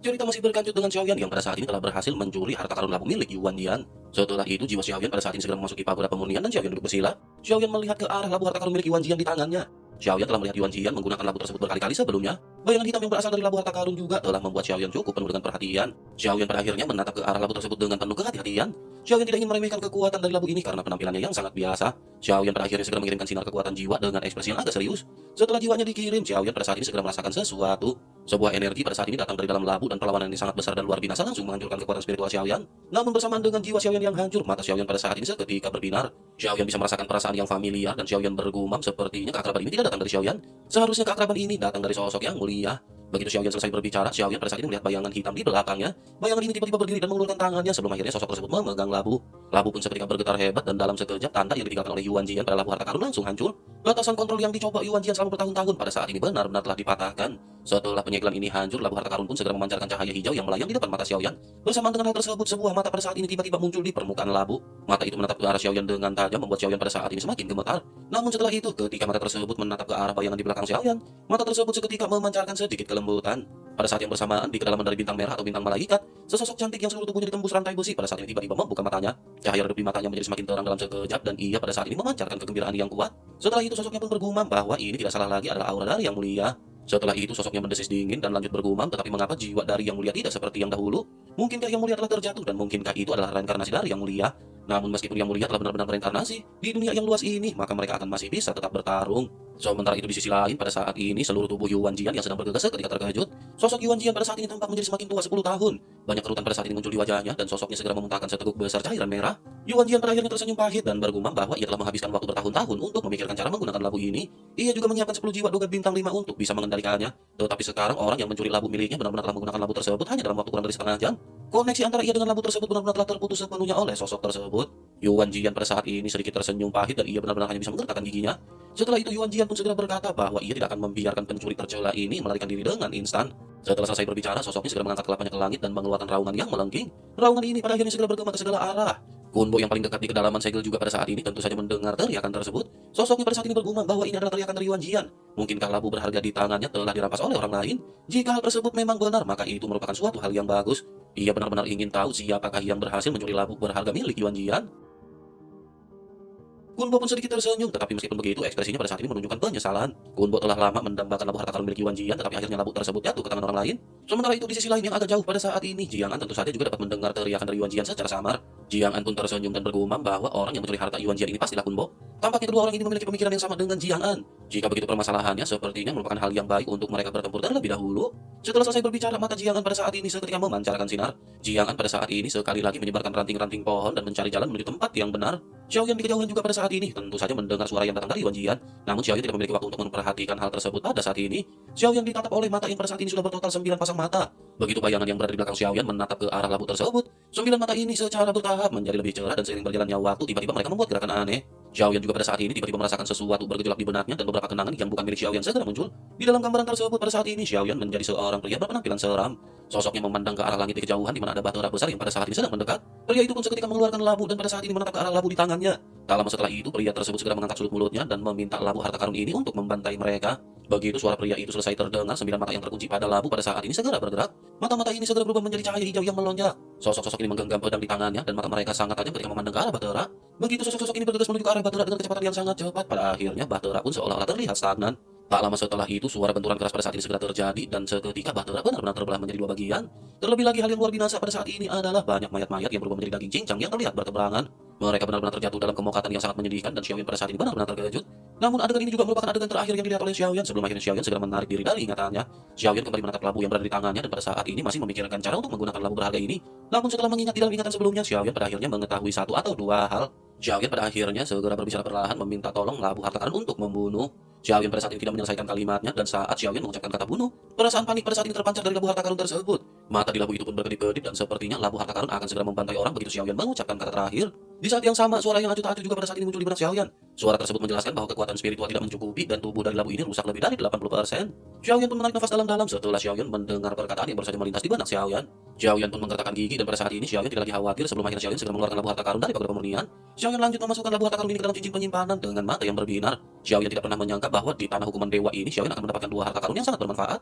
Cerita masih berlanjut dengan Xiaoyan yang pada saat ini telah berhasil mencuri harta karun labu milik Yuan Jian. Setelah itu jiwa Xiaoyan pada saat ini segera memasuki pagoda pemurnian dan Xiaoyan duduk bersila. Xiaoyan melihat ke arah labu harta karun milik Yuan Jian di tangannya. Xiaoyan telah melihat Yuan Jian menggunakan labu tersebut berkali-kali sebelumnya. Bayangan hitam yang berasal dari labu harta karun juga telah membuat Xiaoyan cukup penuh dengan perhatian. Xiaoyan pada akhirnya menatap ke arah labu tersebut dengan penuh kehati-hatian. Xiaoyan tidak ingin meremehkan kekuatan dari labu ini karena penampilannya yang sangat biasa. Xiaoyan pada akhirnya segera mengirimkan sinar kekuatan jiwa dengan ekspresi yang agak serius. Setelah jiwanya dikirim, Xiaoyan pada saat ini segera merasakan sesuatu. Sebuah energi pada saat ini datang dari dalam labu dan perlawanan yang sangat besar dan luar biasa langsung menghancurkan kekuatan spiritual Xiaoyan. Namun bersamaan dengan jiwa Xiaoyan yang hancur, mata Xiaoyan pada saat ini seketika berbinar. Xiaoyan bisa merasakan perasaan yang familiar dan Xiaoyan bergumam sepertinya keakraban ini tidak datang dari Xiaoyan. Seharusnya keakraban ini datang dari sosok yang mulia. Begitu Xiaoyan selesai berbicara, Xiaoyan pada saat ini melihat bayangan hitam di belakangnya. Bayangan ini tiba-tiba berdiri dan mengulurkan tangannya sebelum akhirnya sosok tersebut memegang labu. Labu pun seketika bergetar hebat dan dalam sekejap tanda yang ditinggalkan oleh Yuan Jian pada labu harta karun langsung hancur. Batasan kontrol yang dicoba Yuan Jian selama bertahun-tahun pada saat ini benar-benar telah dipatahkan. Setelah penyegelan ini hancur, labu harta karun pun segera memancarkan cahaya hijau yang melayang di depan mata Xiaoyan. Bersamaan dengan hal tersebut, sebuah mata pada saat ini tiba-tiba muncul di permukaan labu. Mata itu menatap ke arah Xiaoyan dengan tajam membuat Xiaoyan pada saat ini semakin gemetar. Namun setelah itu, ketika mata tersebut menatap ke arah bayangan di belakang Xiaoyan, mata tersebut seketika memancarkan sedikit kelembutan. Pada saat yang bersamaan, di kedalaman dari bintang merah atau bintang malaikat, sesosok cantik yang seluruh tubuhnya ditembus rantai besi pada saat ini tiba-tiba membuka matanya. Cahaya redup di matanya menjadi semakin terang dalam sekejap dan ia pada saat ini memancarkan kegembiraan yang kuat. Setelah itu sosoknya pun bergumam bahwa ini tidak salah lagi adalah aura dari yang mulia. Setelah itu sosoknya mendesis dingin dan lanjut bergumam, tetapi mengapa jiwa dari yang mulia tidak seperti yang dahulu? Mungkinkah yang mulia telah terjatuh dan mungkinkah itu adalah reinkarnasi dari yang mulia? Namun meskipun yang mulia telah benar-benar bereinkarnasi di dunia yang luas ini, maka mereka akan masih bisa tetap bertarung. Sementara itu di sisi lain, pada saat ini seluruh tubuh Yuan Jian yang sedang bergegas ketika terkejut. Sosok Yuan Jian pada saat ini tampak menjadi semakin tua 10 tahun. Banyak kerutan pada saat ini muncul di wajahnya dan sosoknya segera memuntahkan seteguk besar cairan merah. Yuan Jian pada akhirnya tersenyum pahit dan bergumam bahwa ia telah menghabiskan waktu bertahun-tahun untuk memikirkan cara menggunakan labu ini. Ia juga menyiapkan 10 jiwa dogat bintang 5 untuk bisa mengendalikannya. Tetapi sekarang orang yang mencuri labu miliknya benar-benar telah menggunakan labu tersebut hanya dalam waktu kurang dari setengah jam. Koneksi antara ia dengan labu tersebut benar-benar telah terputus sepenuhnya oleh sosok tersebut. Yuan Jian pada saat ini sedikit tersenyum pahit dan ia benar-benar hanya bisa menggertakkan giginya. Setelah itu Yuan Jian pun segera berkata bahwa ia tidak akan membiarkan pencuri tercela ini melarikan diri dengan instan. Setelah selesai berbicara, sosoknya segera mengangkat kelapanya ke langit dan mengeluarkan raungan yang melengking. Raungan ini pada akhirnya segera bergema ke segala arah. Kunbo yang paling dekat di kedalaman segel juga pada saat ini tentu saja mendengar teriakan tersebut. Sosoknya pada saat ini bergumam bahwa ini adalah teriakan dari Yuan Jian. Mungkinkah labu berharga di tangannya telah dirampas oleh orang lain? Jika hal tersebut memang benar, maka itu merupakan suatu hal yang bagus. Ia benar-benar ingin tahu siapakah yang berhasil mencuri labu berharga milik Yuan Jian. Kunbo pun sedikit tersenyum, tetapi meskipun begitu, ekspresinya pada saat ini menunjukkan penyesalan. Kunbo telah lama mendambakan labu harta karun milik Yuan Jian, tetapi akhirnya labu tersebut jatuh ke tangan orang lain. Sementara itu di sisi lain yang agak jauh pada saat ini, Jiang An tentu saja juga dapat mendengar teriakan dari Yuan Jian secara samar. Jiang An pun tersenyum dan bergumam bahwa orang yang mencuri harta Yuan Jian ini pastilah Kunbo. Tampaknya kedua orang ini memiliki pemikiran yang sama dengan Jiang An. Jika begitu permasalahannya, sepertinya merupakan hal yang baik untuk mereka bertempur terlebih dahulu. Setelah selesai berbicara, mata Jiang An pada saat ini seketika memancarkan sinar. Jiang An pada saat ini sekali lagi menyebarkan ranting-ranting pohon dan mencari jalan menuju tempat yang benar. Xiaoyan di kejauhan juga pada saat ini tentu saja mendengar suara yang datang dari Yuan Jian. Namun Xiaoyan tidak memiliki waktu untuk memperhatikan hal tersebut pada saat ini. Xiaoyan ditatap oleh mata yang pada saat ini sudah bertotal 9 pasang mata. Begitu bayangan yang berada di belakang Xiaoyan menatap ke arah labu tersebut, 9 mata ini secara bertahap menjadi lebih cerah dan seiring berjalannya waktu tiba-tiba mereka membuat gerakan aneh. Xiaoyan juga pada saat ini tiba-tiba merasakan sesuatu bergejolak di benaknya dan beberapa kenangan yang bukan milik Xiaoyan segera muncul. Di dalam gambaran tersebut pada saat ini Xiaoyan menjadi seorang pria berpenampilan seram. Sosoknya memandang ke arah langit di kejauhan di mana ada batu besar yang pada saat ini sedang mendekat. Pria itu pun seketika mengeluarkan labu dan pada saat ini menatap ke arah labu di tangannya. Tak lama setelah itu pria tersebut segera mengangkat sudut mulutnya dan meminta labu harta karun ini untuk membantai mereka. Begitu suara pria itu selesai terdengar, 9 mata yang terkunci pada labu pada saat ini segera bergerak. Mata-mata ini segera berubah menjadi cahaya hijau yang melonjak. Sosok-sosok ini menggenggam pedang di tangannya dan mata mereka sangat tajam ketika memandang ke arah Bahtera. Begitu sosok-sosok ini bergegas menuju ke arah Bahtera dengan kecepatan yang sangat cepat, pada akhirnya Bahtera pun seolah-olah terlihat stagnan. Tak lama setelah itu suara benturan keras pada saat ini segera terjadi dan seketika Bahtera benar-benar terbelah menjadi dua bagian. Terlebih lagi hal yang luar binasa pada saat ini adalah banyak mayat-mayat yang berubah menjadi daging cincang yang terlihat bertebarangan. Mereka benar-benar terjatuh dalam kemokatan yang sangat menyedihkan dan Xiaoyan pada saat ini benar-benar terkejut. Namun adegan ini juga merupakan adegan terakhir yang dilihat oleh Xiaoyan sebelum akhirnya Xiaoyan segera menarik diri dari ingatannya. Xiaoyan kembali menatap labu yang berada di tangannya dan pada saat ini masih memikirkan cara untuk menggunakan labu berharga ini. Namun setelah mengingat di dalam ingatan sebelumnya, Xiaoyan pada akhirnya mengetahui satu atau dua hal. Xiaoyan pada akhirnya segera berbicara perlahan meminta tolong labu harta karun untuk membunuh. Xiaoyan pada saat ini tidak menyelesaikan kalimatnya dan saat Xiaoyan mengucapkan kata bunuh, perasaan panik pada saat ini terpancar dari labu harta karun tersebut. Mata di labu itu pun berkedip-kedip dan sepertinya labu harta karun akan segera membantai orang begitu Xiaoyan mengucapkan kata terakhir. Di saat yang sama, suara yang acuh tak acuh juga pada saat ini muncul di benak Xiaoyan. Suara tersebut menjelaskan bahwa kekuatan spiritual tidak mencukupi dan tubuh dari labu ini rusak lebih dari 80%. Xiaoyan pun menarik nafas dalam-dalam setelah Xiaoyan mendengar perkataan yang baru saja melintas di benak Xiaoyan. Xiaoyan pun menggertakkan gigi dan pada saat ini Xiaoyan tidak lagi khawatir sebelum akhirnya Xiaoyan segera mengeluarkan labu harta karun dari pagoda pemurnian. Xiaoyan lanjut memasukkan labu harta karun ini ke dalam cincin penyimpanan dengan mata yang berbinar. Xiaoyan tidak pernah menyangka bahwa di tanah hukuman dewa ini Xiaoyan akan mendapatkan dua harta karun yang sangat bermanfaat.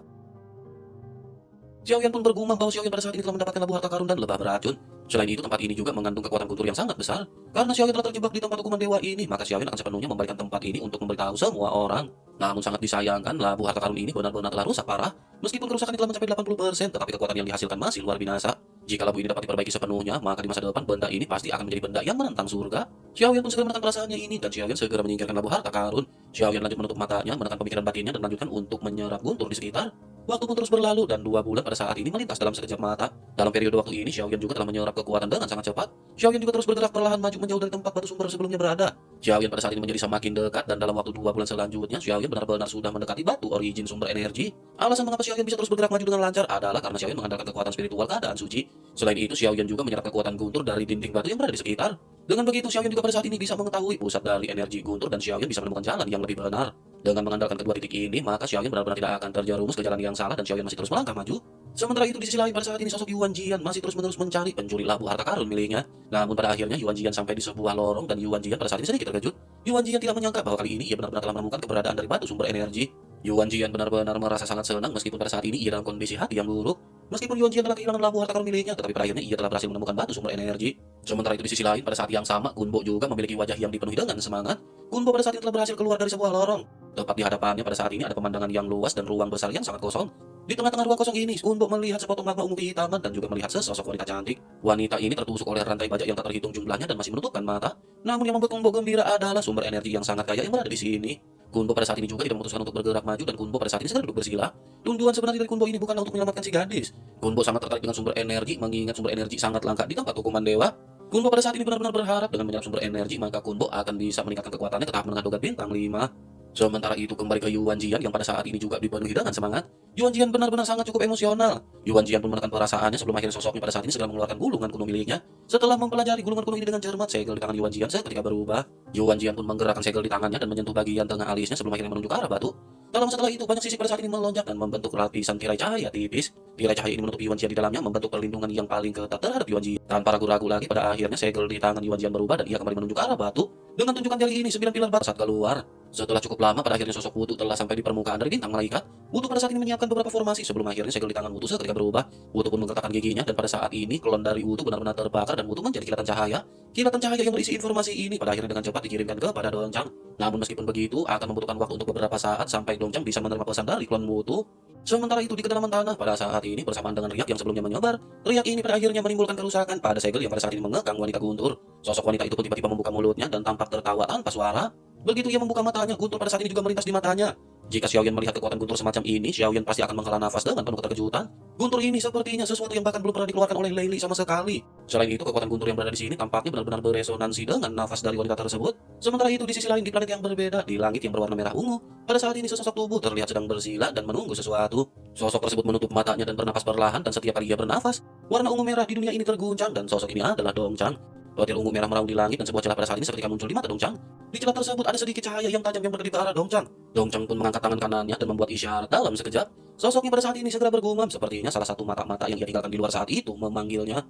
Xiaoyan pun bergumam bahwa Xiaoyan pada saat ini telah mendapatkan labu harta karun dan lebah beracun. Selain itu, tempat ini juga mengandung kekuatan guntur yang sangat besar. Karena Xiaoyan telah terjebak di tempat hukuman dewa ini, maka Xiaoyan akan sepenuhnya memberikan tempat ini untuk memberitahu semua orang. Namun sangat disayangkan, labu harta karun ini benar-benar telah rusak parah. Meskipun kerusakan telah mencapai 80%, tetapi kekuatan yang dihasilkan masih luar biasa. Jika labu ini dapat diperbaiki sepenuhnya, maka di masa depan benda ini pasti akan menjadi benda yang menantang surga. Xiaoyan pun segera menekan perasaannya ini, dan Xiaoyan segera menyingkirkan labu harta karun. Xiaoyan lanjut menutup matanya, menekan pemikiran batinnya dan melanjutkan untuk menyerap guntur di sekitar. Waktu pun terus berlalu dan 2 bulan pada saat ini melintas dalam sekejap mata. Dalam periode waktu ini, Xiaoyan juga telah menyerap kekuatan dengan sangat cepat. Xiaoyan juga terus bergerak perlahan maju menjauh dari tempat batu sumber sebelumnya berada. Xiaoyan pada saat ini menjadi semakin dekat dan dalam waktu 2 bulan selanjutnya, Xiaoyan benar-benar sudah mendekati batu origin sumber energi. Alasan mengapa Xiaoyan bisa terus bergerak maju dengan lancar adalah karena Xiaoyan mengandalkan kekuatan spiritual keadaan suci. Selain itu, Xiaoyan juga menyerap kekuatan guntur dari dinding batu yang berada di sekitar. Dengan begitu, Xiaoyan juga pada saat ini bisa mengetahui pusat dari energi guntur dan Xiaoyan bisa menemukan jalan yang lebih benar. Dengan mengandalkan kedua titik ini, maka Xiaoyan benar-benar tidak akan terjerumus ke jalan yang salah dan Xiaoyan masih terus melangkah maju. Sementara itu di sisi lain pada saat ini sosok Yuan Jian masih terus-menerus mencari pencuri labu harta karun miliknya. Namun pada akhirnya Yuan Jian sampai di sebuah lorong dan Yuan Jian pada saat ini sedikit terkejut. Yuan Jian tidak menyangka bahwa kali ini ia benar-benar telah menemukan keberadaan dari batu sumber energi. Yuan Jian benar-benar merasa sangat senang meskipun pada saat ini ia dalam kondisi hati yang buruk. Meskipun Yuan Jian telah kehilangan labu harta karun miliknya, tetapi pada akhirnya ia telah berhasil menemukan batu sumber energi. Sementara itu di sisi lain pada saat yang sama Gunbo juga memiliki wajah yang dipenuhi dengan semangat. Gunbo pada saat ini telah berhasil keluar dari sebuah lorong. Tepat di hadapannya pada saat ini ada pemandangan yang luas dan ruang besar yang sangat kosong. Di tengah-tengah ruang kosong ini, Gunbo melihat sepotong magma ungu kehitaman dan juga melihat sesosok wanita cantik. Wanita ini tertusuk oleh rantai bajak yang tak terhitung jumlahnya dan masih menutupkan mata. Namun yang membuat Gunbo gembira adalah sumber energi yang sangat kaya yang berada di sini. Gunbo pada saat ini juga tidak memutuskan untuk bergerak maju dan Gunbo pada saat ini segera duduk bersila. Tujuan sebenarnya dari Gunbo ini bukanlah untuk menyelamatkan si gadis. Gunbo sangat tertarik dengan sumber energi, mengingat sumber energi sangat langka di tempat hukuman dewa. Gunbo pada saat ini benar-benar berharap dengan menyerap sumber energi maka Gunbo akan bisa meningkatkan kekuatannya ke tahap menengah dogat bintang 5. Sementara itu kembali ke Yuan Jian yang pada saat ini juga dipenuhi dengan semangat. Yuan Jian benar-benar sangat cukup emosional. Yuan Jian pun menekan perasaannya sebelum akhirnya sosoknya pada saat ini segera mengeluarkan gulungan kuno miliknya. Setelah mempelajari gulungan kuno ini dengan cermat, segel di tangan Yuan Jian seketika berubah. Yuan Jian pun menggerakkan segel di tangannya dan menyentuh bagian tengah alisnya sebelum akhirnya menuju ke arah batu. Dalam setelah itu banyak sisik pada saat ini melonjak dan membentuk lapisan tirai cahaya tipis. Tirai cahaya ini menutupi Yuan Jian di dalamnya, membentuk perlindungan yang paling ketat terhadap Yuan Jian. Tanpa ragu-ragu lagi pada akhirnya segel di tangan Yuan Jian berubah dan ia kembali menuju ke arah batu. Dengan tunjukkan jari ini 9 pilar batu saat keluar. Setelah cukup lama pada akhirnya sosok Wutu telah sampai di permukaan dari bintang malaikat. Wutu pada saat ini menyiapkan beberapa formasi sebelum akhirnya segel di tangan Wutu seketika berubah. Wutu pun menggerakkan giginya dan pada saat ini klon dari Wutu benar-benar terbakar dan Wutu menjadi kilatan cahaya. Kilatan cahaya yang berisi informasi ini pada akhirnya dengan cepat dikirimkan kepada Dongchang. Namun meskipun begitu akan membutuhkan waktu untuk beberapa saat sampai Dongchang bisa menerima pesan dari klon Wutu. Sementara itu di kedalaman tanah pada saat ini bersamaan dengan riak yang sebelumnya menyebar, riak ini pada akhirnya menimbulkan kerusakan pada segel yang pada saat ini mengekang wanita Guntur. Sosok wanita itu pun tiba-tiba membuka mulutnya dan tampak tertawa tanpa suara. Begitu ia membuka matanya, Guntur pada saat ini juga melintas di matanya. Jika Xiaoyan melihat kekuatan Guntur semacam ini, Xiaoyan pasti akan menghela nafas dengan penuh keterkejutan. Guntur ini sepertinya sesuatu yang bahkan belum pernah dikeluarkan oleh Lei Li sama sekali. Selain itu, kekuatan Guntur yang berada di sini tampaknya benar-benar beresonansi dengan nafas dari wanita tersebut. Sementara itu, di sisi lain di planet yang berbeda, di langit yang berwarna merah ungu, pada saat ini sesosok tubuh terlihat sedang bersila dan menunggu sesuatu. Sosok tersebut menutup matanya dan bernapas perlahan dan setiap kali ia bernafas, warna ungu merah di dunia ini terguncang dan sosok ini adalah Dongchang. Petir ungu merah meraung di langit dan sebuah celah pada saat ini seketika muncul di mata Dongchang. Di celah tersebut ada sedikit cahaya yang tajam yang berdiri ke arah Dongchang. Dongchang pun mengangkat tangan kanannya dan membuat isyarat dalam sekejap. Sosoknya pada saat ini segera bergumam, sepertinya salah satu mata-mata yang ia tinggalkan di luar saat itu memanggilnya.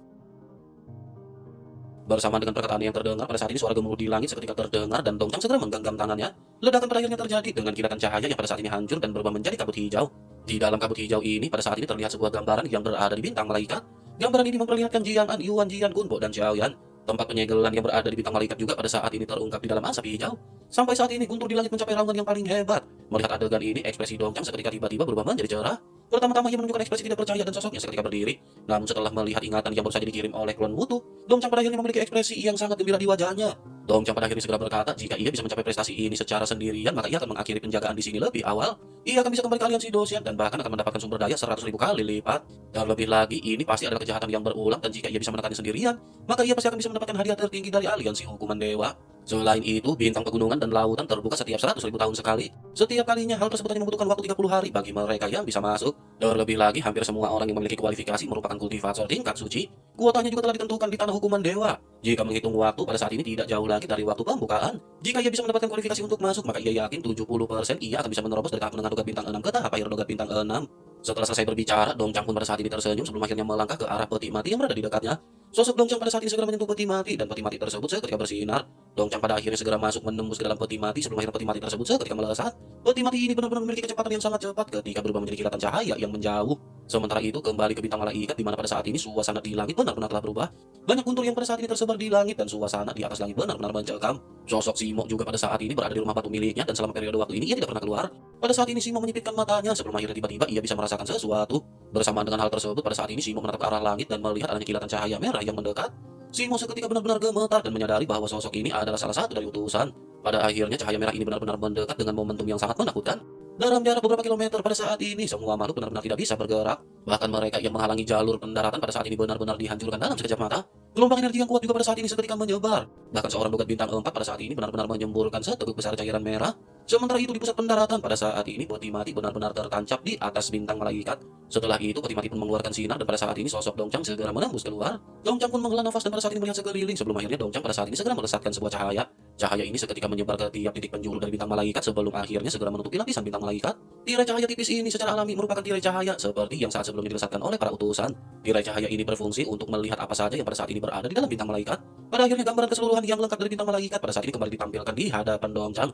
Bersama dengan perkataan yang terdengar pada saat ini suara gemuruh di langit seketika terdengar dan Dongchang segera menggenggam tangannya. Ledakan pada akhirnya terjadi dengan kilatan cahaya yang pada saat ini hancur dan berubah menjadi kabut hijau. Di dalam kabut hijau ini pada saat ini terlihat sebuah gambaran yang berada di bintang malaikat. Gambaran ini memperlihatkan Jiang An, Yuan Jian, Gunbo dan Xiaoyan. Tempat penyegelan yang berada di bintang malaikat juga pada saat ini terungkap di dalam asap hijau. Sampai saat ini Guntur di langit mencapai raungan yang paling hebat. Melihat adegan ini, ekspresi Dongchang seketika tiba-tiba berubah menjadi cerah. Pertama-tama ia menunjukkan ekspresi tidak percaya dan sosoknya seketika berdiri. Namun setelah melihat ingatan yang baru saja dikirim oleh klon Wutu, Dongchang pada akhirnya memiliki ekspresi yang sangat gembira di wajahnya. Dongchang pada akhirnya segera berkata, jika ia bisa mencapai prestasi ini secara sendirian, maka ia akan mengakhiri penjagaan di sini lebih awal. Ia akan bisa kembali ke aliansi Dosian dan bahkan akan mendapatkan sumber daya 100.000 kali lipat. Dan lebih lagi, ini pasti adalah kejahatan yang berulang dan jika ia bisa menekannya sendirian, maka ia pasti akan bisa mendapatkan hadiah tertinggi dari aliansi hukuman dewa. Selain itu, bintang pegunungan dan lautan terbuka setiap 100.000 tahun sekali. Setiap kalinya hal tersebut hanya membutuhkan waktu 30 hari bagi mereka yang bisa masuk. Terlebih lagi, hampir semua orang yang memiliki kualifikasi merupakan kultivator tingkat suci. Kuotanya juga telah ditentukan di tanah hukuman dewa. Jika menghitung waktu pada saat ini tidak jauh lagi dari waktu pembukaan. Jika ia bisa mendapatkan kualifikasi untuk masuk, maka ia yakin 70% ia akan bisa menerobos dari tahap menengah dogat bintang 6 ke tahap akhir dogat bintang 6. Setelah selesai berbicara, Dongchang pun pada saat ini tersenyum sebelum akhirnya melangkah ke arah peti mati yang berada di dekatnya. Sosok Dongchang pada saat ini segera menyentuh peti mati dan peti mati tersebut seketika bersinar. Dongchang pada akhirnya segera masuk menembus ke dalam peti mati sebelum akhirnya peti mati tersebut seketika melesat. Peti mati ini benar-benar memiliki kecepatan yang sangat cepat ketika berubah menjadi kilatan cahaya yang menjauh. Sementara itu kembali ke bintang malaikat di mana pada saat ini suasana di langit benar-benar telah berubah. Banyak guntur yang pada saat ini tersebar di langit dan suasana di atas langit benar-benar mencekam. Sosok Simo juga pada saat ini berada di rumah batu miliknya dan selama periode waktu ini ia tidak pernah keluar. Pada saat ini Simo menyipitkan matanya sebelum akhirnya tiba-tiba ia bisa merasakan sesuatu. Bersamaan dengan hal tersebut pada saat ini Simo menatap ke arah langit dan melihat adanya kilatan cahaya merah yang mendekat. Simo seketika benar-benar gemetar dan menyadari bahwa sosok ini adalah salah satu dari utusan. Pada akhirnya cahaya merah ini benar-benar mendekat dengan momentum yang sangat menakutkan. Dalam jarak beberapa kilometer pada saat ini semua makhluk benar-benar tidak bisa bergerak. Bahkan mereka yang menghalangi jalur pendaratan pada saat ini benar-benar dihancurkan dalam sekejap mata. Gelombang energi yang kuat juga pada saat ini seketika menyebar. Bahkan seorang dogat bintang 4 pada saat ini benar-benar menyemburkan seteguk besar cairan merah. Sementara itu di pusat pendaratan pada saat ini peti mati benar-benar tertancap di atas bintang malaikat. Setelah itu peti mati pun mengeluarkan sinar dan pada saat ini sosok Dongchang segera menembus keluar. Dongchang pun menghela nafas dan pada saat ini melihat sekeliling sebelum akhirnya Dongchang pada saat ini segera melesatkan sebuah cahaya. Cahaya ini seketika menyebar ke tiap titik penjuru dari bintang malaikat sebelum akhirnya segera menutupi lapisan bintang malaikat. Tirai cahaya tipis ini secara alami merupakan tirai cahaya seperti yang saat sebelumnya dilesatkan oleh para utusan. Tirai cahaya ini berfungsi untuk melihat apa saja yang pada saat ini berada di dalam bintang malaikat. Pada akhirnya gambaran keseluruhan yang lengkap dari bintang malaikat pada saat ini kembali ditampilkan di hadapan Dongchang.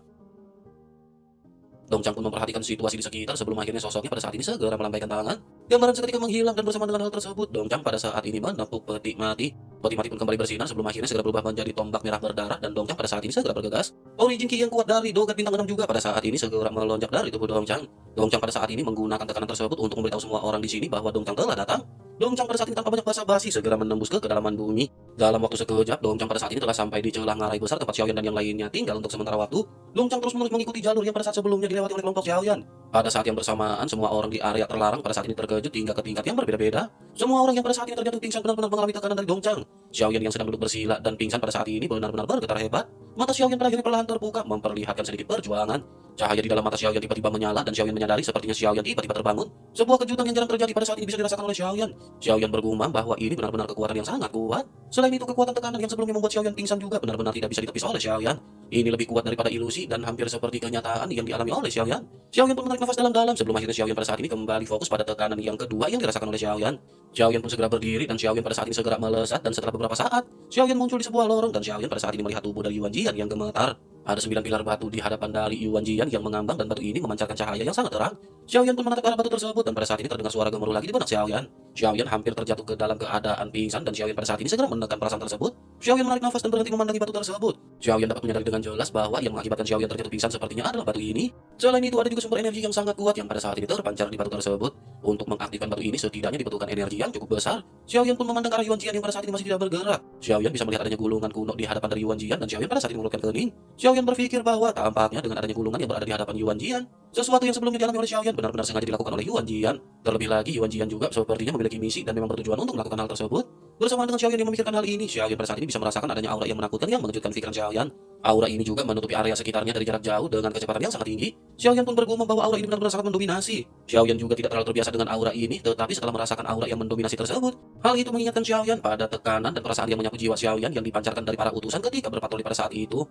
Dongchang pun memperhatikan situasi di sekitar sebelum akhirnya sosoknya pada saat ini segera melambaikan tangan. Gambaran seketika menghilang dan bersama dengan hal tersebut, Dongchang pada saat ini menepuk peti mati. Peti mati pun kembali bersinar sebelum akhirnya segera berubah menjadi tombak merah berdarah dan Dongchang pada saat ini segera bergegas. Origin Ki yang kuat dari dogat bintang 6 juga pada saat ini segera melonjak dari tubuh Dongchang. Dongchang pada saat ini menggunakan tekanan tersebut untuk memberitahu semua orang di sini bahwa Dongchang telah datang. Dongchang pada saat ini tanpa banyak basa-basi segera menembus ke kedalaman bumi. Dalam waktu sekejap, Dongchang pada saat ini telah sampai di celah ngarai besar tempat Xiaoyan dan yang lainnya tinggal untuk sementara waktu. Dongchang terus-menerus mengikuti jalur yang pada saat sebelumnya dilewati oleh kelompok Xiaoyan. Pada saat yang bersamaan, semua orang di area terlarang pada saat ini terkejut hingga ke tingkat yang berbeda-beda. Semua orang yang pada saat ini terjatuh pingsan benar-benar mengalami tekanan dari Dongchang. Xiaoyan yang sedang duduk bersila dan pingsan pada saat ini benar-benar bergetar hebat. Mata Xiaoyan pada akhirnya perlahan terbuka, memperlihatkan sedikit perjuangan. Cahaya di dalam mata Xiaoyan tiba-tiba menyala dan Xiaoyan menyadari sepertinya Xiaoyan tiba-tiba terbangun. Sebuah kejutan yang jarang terjadi pada saat ini bisa dirasakan oleh Xiaoyan. Xiaoyan bergumam bahwa ini benar-benar kekuatan yang sangat kuat. Selain itu kekuatan tekanan yang sebelumnya membuat Xiaoyan pingsan juga benar-benar tidak bisa ditepis oleh Xiaoyan. Ini lebih kuat daripada ilusi dan hampir seperti kenyataan yang dialami oleh Xiaoyan. Xiaoyan pun menarik nafas dalam-dalam sebelum akhirnya Xiaoyan pada saat ini kembali fokus pada tekanan yang kedua yang dirasakan oleh Xiaoyan. Xiaoyan pun segera berdiri dan Xiaoyan pada saat ini segera melesat dan setelah beberapa saat Xiaoyan muncul di sebuah lorong dan Xiaoyan pada saat ini melihat tubuh dari Yuan Jian yang gemetar. Ada 9 pilar batu di hadapan dari Yuan Jian yang mengambang dan batu ini memancarkan cahaya yang sangat terang. Xiaoyan pun menatap ke arah batu tersebut dan pada saat ini terdengar suara gemuruh lagi di benak Xiaoyan. Xiaoyan hampir terjatuh ke dalam keadaan pingsan dan Xiaoyan pada saat ini segera menekan perasaan tersebut. Xiaoyan menarik nafas dan berhenti memandangi batu tersebut. Xiaoyan dapat menyadari dengan jelas bahwa yang mengakibatkan Xiaoyan terjatuh pingsan sepertinya adalah batu ini. Selain itu ada juga sumber energi yang sangat kuat yang pada saat ini terpancar di batu tersebut. Untuk mengaktifkan batu ini setidaknya dibutuhkan energi yang cukup besar. Xiaoyan pun memandang ke arah Yuan Jian yang pada saat ini masih tidak bergerak. Xiaoyan bisa melihat adanya gulungan kuno di hadapan dari Yuan Jian dan Xiaoyan pada saat ini mengerutkan kening. Xiaoyan berpikir bahwa tampaknya dengan adanya gulungan yang berada di hadapan Yuan Jian, sesuatu yang sebelumnya dialami oleh Xiaoyan benar-benar sengaja dilakukan oleh Yuan Jian. Terlebih lagi Yuan Jian juga sepertinya memiliki misi dan memang bertujuan untuk melakukan hal tersebut. Bersamaan dengan Xiaoyan yang memikirkan hal ini, Xiaoyan pada saat ini bisa merasakan adanya aura yang menakutkan yang mengejutkan pikiran Xiaoyan. Aura ini juga menutupi area sekitarnya dari jarak jauh dengan kecepatan yang sangat tinggi. Xiaoyan pun bergumam bahwa aura ini benar-benar sangat mendominasi. Xiaoyan juga tidak terlalu terbiasa dengan aura ini, tetapi setelah merasakan aura yang mendominasi tersebut, hal itu mengingatkan Xiaoyan pada tekanan dan perasaan yang menyangkut jiwa Xiaoyan yang dipancarkan dari para utusan ketika berpatroli pada saat itu.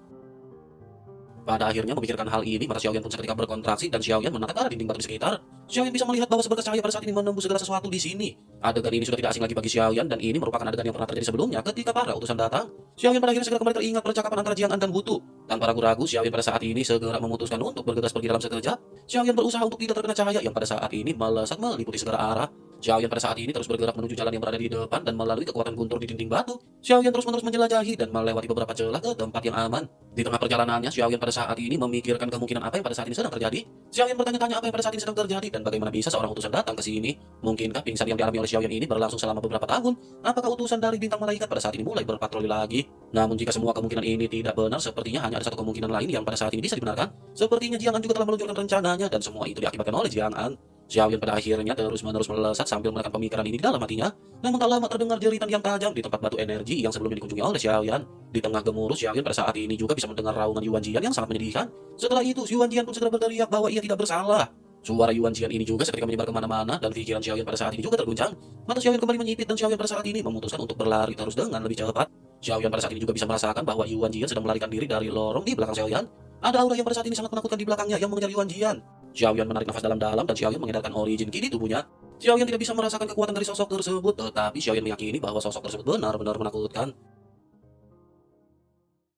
Pada akhirnya memikirkan hal ini, mata Xiaoyan pun seketika berkontraksi dan Xiaoyan menatap ke arah dinding batu di sekitar. Xiaoyan bisa melihat bahwa seberkas cahaya pada saat ini menembus segala sesuatu di sini. Adegan ini sudah tidak asing lagi bagi Xiaoyan dan ini merupakan adegan yang pernah terjadi sebelumnya ketika para utusan datang. Xiaoyan pada akhirnya segera kembali teringat percakapan antara Jiang An dan Wutu. Tanpa ragu-ragu, Xiaoyan pada saat ini segera memutuskan untuk bergegas pergi dalam sekejap. Xiaoyan berusaha untuk tidak terkena cahaya yang pada saat ini melesat meliputi segala arah. Xiaoyan pada saat ini terus bergerak menuju jalan yang berada di depan dan melalui kekuatan guntur di dinding batu. Xiaoyan terus-menerus menjelajahi dan melewati beberapa celah ke tempat yang aman. Di tengah perjalanannya, Xiaoyan pada saat ini memikirkan kemungkinan apa yang pada saat ini sedang terjadi. Xiaoyan bertanya-tanya apa yang pada saat ini sedang terjadi dan bagaimana bisa seorang utusan datang ke sini. Mungkinkah pingsan yang dialami oleh Xiaoyan ini berlangsung selama beberapa tahun? Apakah utusan dari bintang malaikat pada saat ini mulai berpatroli lagi? Namun jika semua kemungkinan ini tidak benar, sepertinya hanya ada satu kemungkinan lain yang pada saat ini bisa dibenarkan. Sepertinya Jiang An juga telah meluncurkan rencananya dan semua itu diakibatkan oleh Jiang An. Xiaoyan pada akhirnya terus-menerus melesat sambil menekan pemikiran ini di dalam hatinya. Namun tak lama terdengar jeritan yang tajam di tempat batu energi yang sebelumnya dikunjungi oleh Xiaoyan. Di tengah gemuruh, Xiaoyan pada saat ini juga bisa mendengar raungan Yuan Jian yang sangat menyedihkan. Setelah itu, Yuan Jian pun segera berteriak bahwa ia tidak bersalah. Suara Yuan Jian ini juga seketika menyebar kemana-mana dan pikiran Xiaoyan pada saat ini juga terguncang. Mata Xiaoyan kembali menyipit dan Xiaoyan pada saat ini memutuskan untuk berlari terus dengan lebih cepat. Xiaoyan pada saat ini juga bisa merasakan bahwa Yuan Jian sedang melarikan diri dari lorong di belakang Xiaoyan. Ada aura yang pada saat ini sangat menakutkan di belakangnya yang mengejar Yuan Jian. Xiaoyan menarik nafas dalam-dalam dan Xiaoyan mengedarkan origin Ki di tubuhnya. Xiaoyan tidak bisa merasakan kekuatan dari sosok tersebut, tetapi Xiaoyan meyakini bahwa sosok tersebut benar-benar menakutkan.